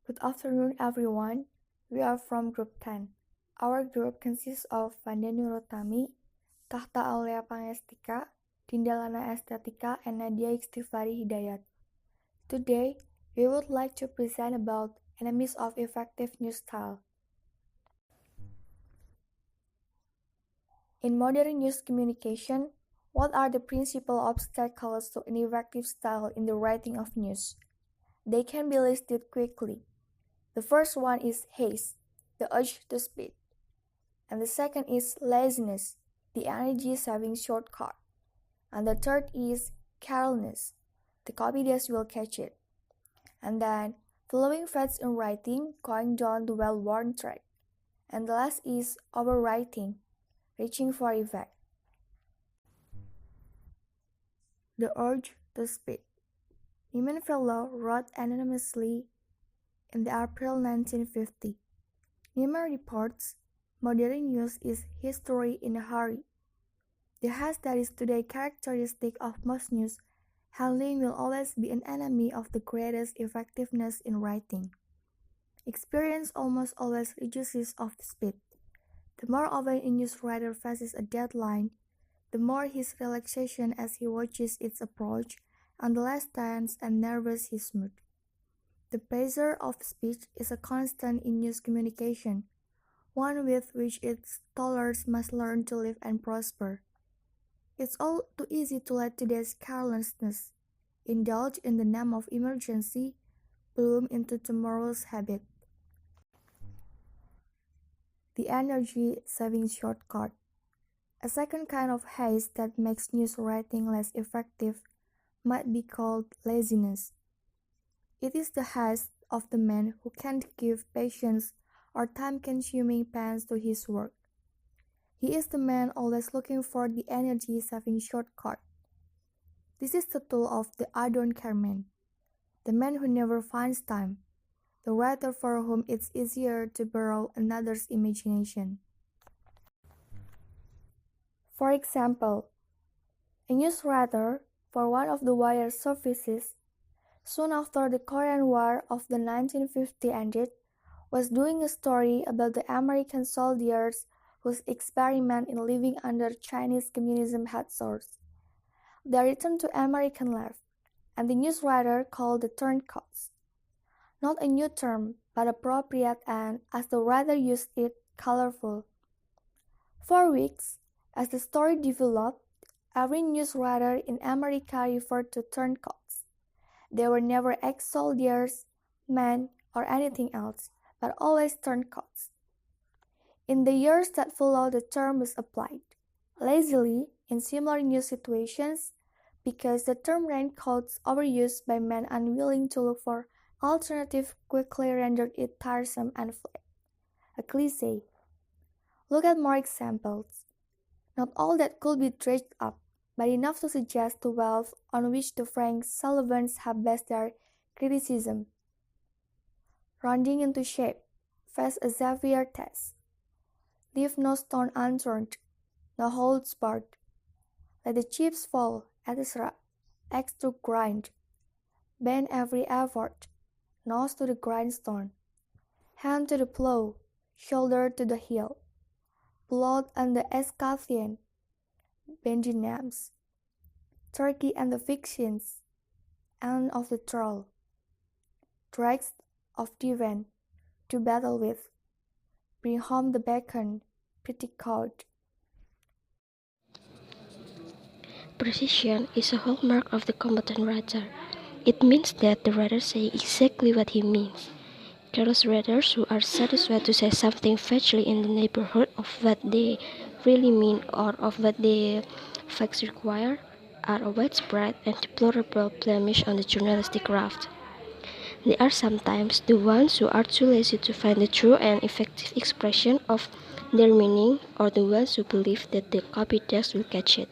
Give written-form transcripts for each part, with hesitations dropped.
Good afternoon, everyone. We are from Group 10. Our group consists of Vanda Nurutami, Tahta Aulia Pangestika, Dindalana Estetika, and Nadia Istighfari Hidayat. Today, we would like to present about enemies of effective news style. In modern news communication, what are the principal obstacles to an effective style in the writing of news? They can be listed quickly. The first one is haste, the urge to speed. And the second is laziness, the energy-saving shortcut. And the third is carelessness, the copy that will catch it. And then following facts in writing, going down the well-worn track. And the last is overwriting, reaching for effect. The urge to speed. Neiman Fellow wrote anonymously in the April 1950. Neiman reports, modern news is history in a hurry. The haste that is today characteristic of most news handling will always be an enemy of the greatest effectiveness in writing. Experience almost always reduces of the speed. The more often a news writer faces a deadline, the more his relaxation as he watches its approach, and the less tense and nervous his mood. The pressure of speech is a constant in news communication, one with which its toilers must learn to live and prosper. It's all too easy to let today's carelessness, indulge in the name of emergency, bloom into tomorrow's habit. The energy-saving shortcut. A second kind of haste that makes news writing less effective might be called laziness. It is the haste of the man who can't give patience or time-consuming pens to his work. He is the man always looking for the energy-saving shortcut. This is the tool of the I don't care man, the man who never finds time, the writer for whom it's easier to borrow another's imagination. For example, a news writer for one of the wire services, soon after the Korean War of the 1950 ended, was doing a story about the American soldiers whose experiment in living under Chinese communism had source. They returned to American life, and the news writer called the turncoats. Not a new term, but appropriate and, as the writer used it, colorful. For weeks, as the story developed, every news writer in America referred to turncoats. They were never ex-soldiers, men, or anything else, but always turncoats. In the years that followed, the term was applied lazily in similar news situations because the term raincoats overused by men unwilling to look for alternative quickly rendered it tiresome and flat. A cliché. Look at more examples. Not all that could be dredged up, but enough to suggest the wealth on which the Frank Sullivans have based their criticism. Rounding into shape, face a Xavier test. Leave no stone unturned, no holds barred. Let the chips fall, etc. Axe to grind. Bend every effort, nose to the grindstone. Hand to the plow, shoulder to the heel. Blood and the escutcheon, Benji names. Turkey and the fictions, end of the troll. Dregs of divan, to battle with. Bring home the bacon, pretty cold. Precision is a hallmark of the competent writer. It means that the writer says exactly what he means. Careless writers who are satisfied to say something vaguely in the neighborhood of what they really mean or of what the facts require are a widespread and deplorable blemish on the journalistic craft. They are sometimes the ones who are too lazy to find the true and effective expression of their meaning, or the ones who believe that the copy text will catch it.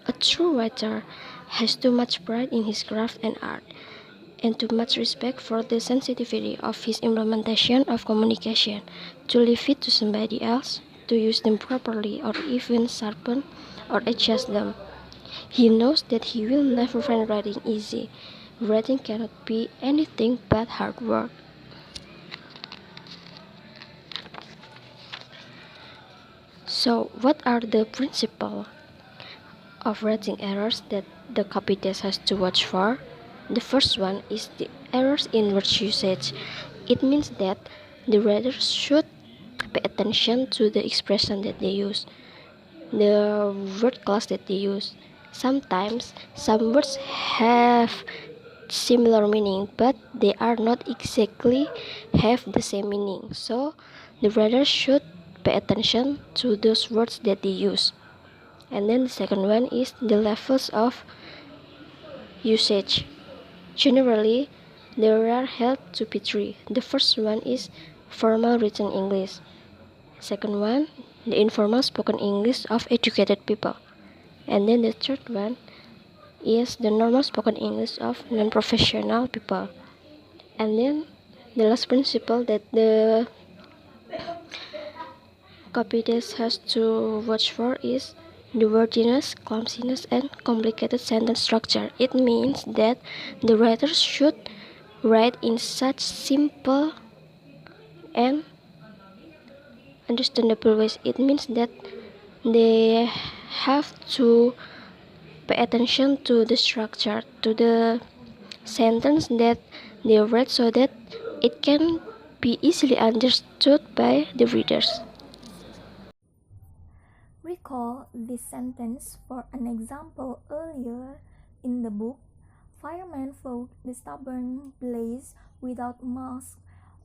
A true writer has too much pride in his craft and art, and too much respect for the sensitivity of his implementation of communication, to leave it to somebody else to use them properly or even sharpen or adjust them. He knows that he will never find writing easy, Writing cannot be anything but hard work. So, what are the principles of writing errors that the copy test has to watch for? The first one is the errors in word usage. It means that the reader should pay attention to the expression that they use, the word class that they use. Sometimes some words have similar meaning, but they are not exactly have the same meaning. So the reader should pay attention to those words that they use. And then the second one is the levels of usage. Generally, there are held to be three. The first one is formal written English. Second one, the informal spoken English of educated people. And then the third one is the normal spoken English of non-professional people. And then the last principle that the copy test has to watch for is the wordiness, clumsiness, and complicated sentence structure. It means that the writer should write in such simple and understandable ways. It means that they have to pay attention to the structure, to the sentence that they read so that it can be easily understood by the readers. Recall this sentence for an example earlier in the book. Firemen fought the stubborn blaze without masks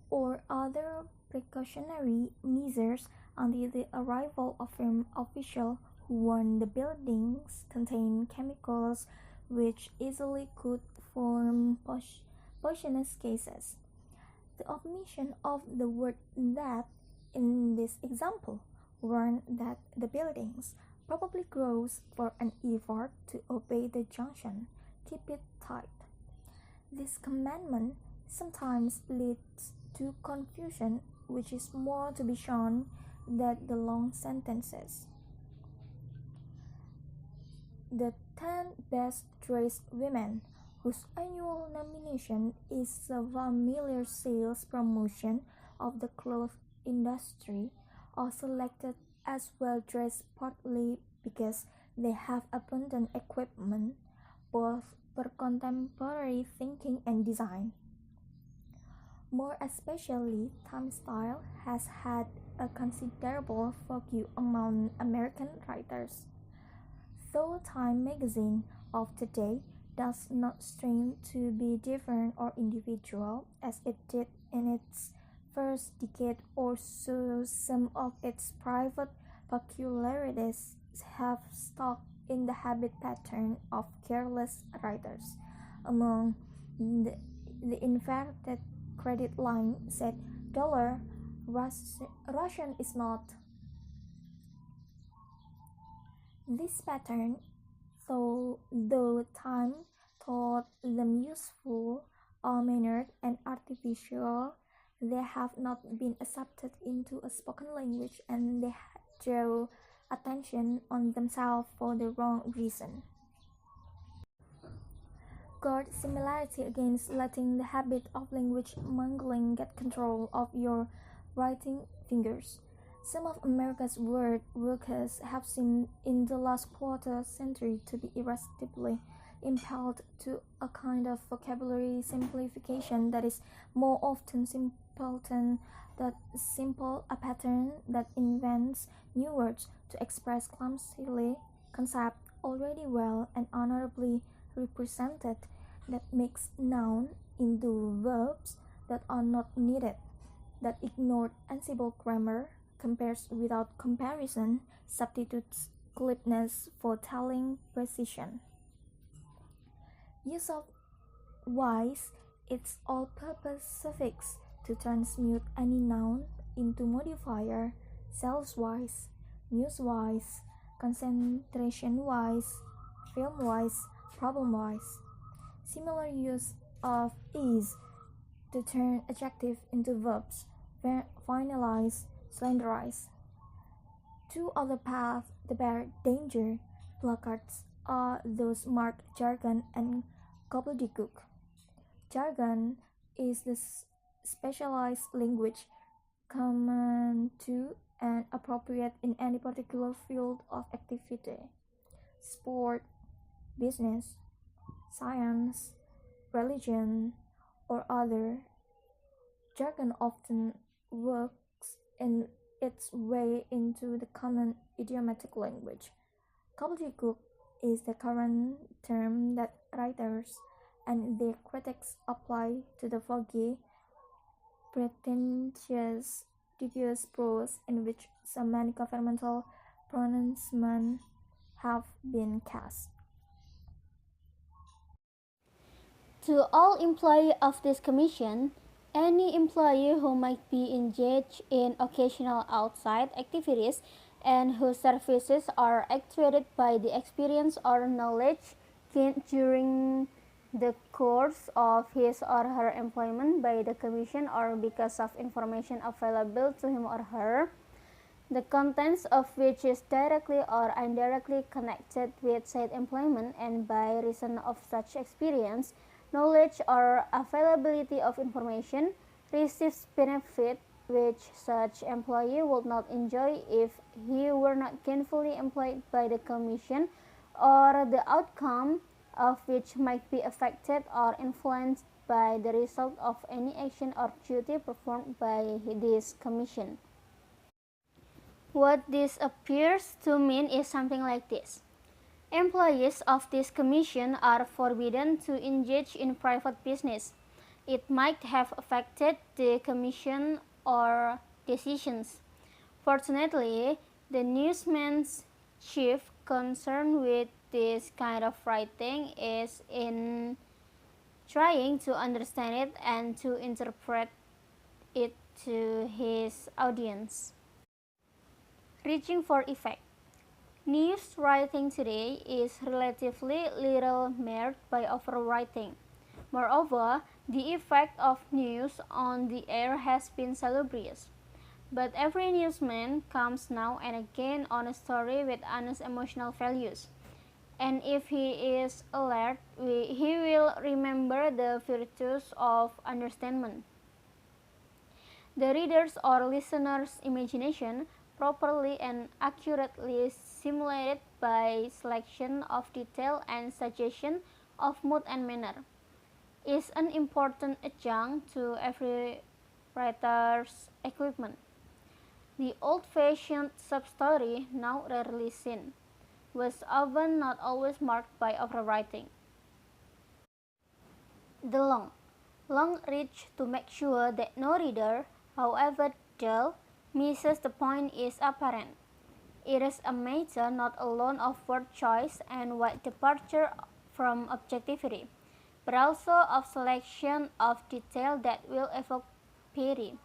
or other precautionary measures until the arrival of an official who warned the buildings contained chemicals which easily could form poisonous gases. The omission of the word that in this example warned that the buildings probably grows for an effort to obey the junction. Keep it tight. This commandment sometimes leads to confusion, which is more to be shown than the long sentences. The 10 best dressed women, whose annual nomination is a familiar sales promotion of the cloth industry, are selected as well dressed partly because they have abundant equipment, both for contemporary thinking and design. More especially, Time style has had a considerable focus among American writers. Though Time magazine of today does not strain to be different or individual as it did in its first decade or so, some of its private peculiarities have stuck in the habit pattern of careless writers. Among the inverted credit line said dollar Russian is not. This pattern, though Time thought them useful, mannered, and artificial, they have not been accepted into a spoken language and they draw attention on themselves for the wrong reason. Guard similarity against letting the habit of language mangling get control of your writing fingers. Some of America's word workers have seemed in the last quarter century to be irresistibly impelled to a kind of vocabulary simplification that is more often simpleton than simple, a pattern that invents new words to express clumsily concepts already well and honorably represented, that makes noun into verbs that are not needed, that ignore ensemble grammar, compares without comparison, substitutes glibness for telling precision. Use of wise, its all-purpose suffix to transmute any noun into modifier, sales-wise, news-wise, concentration-wise, film-wise, problem-wise. Similar use of is to turn adjective into verbs, finalize, slanderize. Two other paths that bear danger placards are those marked jargon and gobbledygook. Jargon is the specialized language common to and appropriate in any particular field of activity. Sport, business, science, religion, or other. Jargon often works in its way into the common idiomatic language. Gobbledygook is the current term that writers and their critics apply to the foggy, pretentious, dubious prose in which so many governmental pronouncements have been cast. To all employees of this commission, any employee who might be engaged in occasional outside activities and whose services are actuated by the experience or knowledge gained during the course of his or her employment by the commission or because of information available to him or her, the contents of which is directly or indirectly connected with said employment and by reason of such experience, knowledge, or availability of information, receives benefit which such employee would not enjoy if he were not gainfully employed by the commission, or the outcome of which might be affected or influenced by the result of any action or duty performed by this commission. What this appears to mean is something like this. Employees of this commission are forbidden to engage in private business. It might have affected the commission or decisions. Fortunately, the newsman's chief concern with this kind of writing is in trying to understand it and to interpret it to his audience. Reaching for effect. News writing today is relatively little marred by overwriting. Moreover, the effect of news on the air has been salubrious. But every newsman comes now and again on a story with honest emotional values. And if he is alert, he will remember the virtues of understanding. The reader's or listener's imagination, properly and accurately simulated by selection of detail and suggestion of mood and manner, is an important adjunct to every writer's equipment. The old-fashioned sub-story, now rarely seen, was often not always marked by overwriting. The long reach to make sure that no reader, however dull, misses the point is apparent. It is a matter not alone of word choice and wide departure from objectivity, but also of selection of detail that will evoke pity,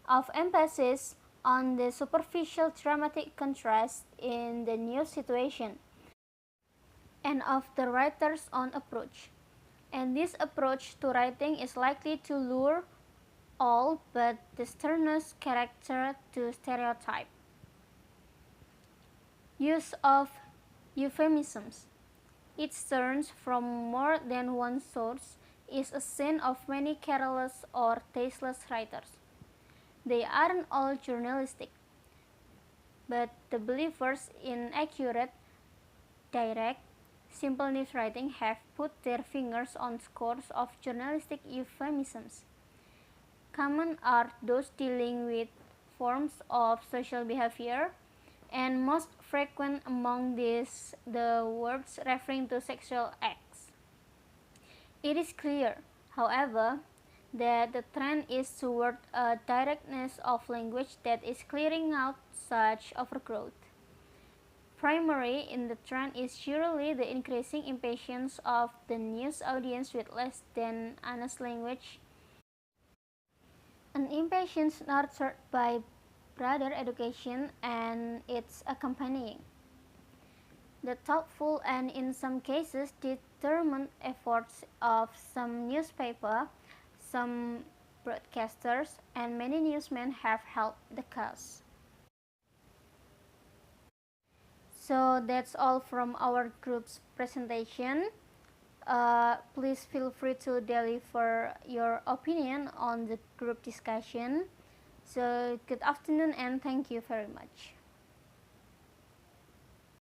of emphasis on the superficial dramatic contrast in the new situation, and of the writer's own approach. And this approach to writing is likely to lure all but the sternest character to stereotype. Use of euphemisms. It turns from more than one source is a sin of many careless or tasteless writers. They aren't all journalistic, but the believers in accurate, direct, simple news writing have put their fingers on scores of journalistic euphemisms. Common are those dealing with forms of social behavior, and most frequent among these the words referring to sexual acts. It is clear, however, that the trend is toward a directness of language that is clearing out such overgrowth. Primary in the trend is surely the increasing impatience of the news audience with less than honest language, an impatience nurtured by broader education and its accompanying. The thoughtful and in some cases determined efforts of some newspaper, some broadcasters, and many newsmen have helped the cause. So that's all from our group's presentation. Please feel free to deliver your opinion on the group discussion. So good afternoon and thank you very much.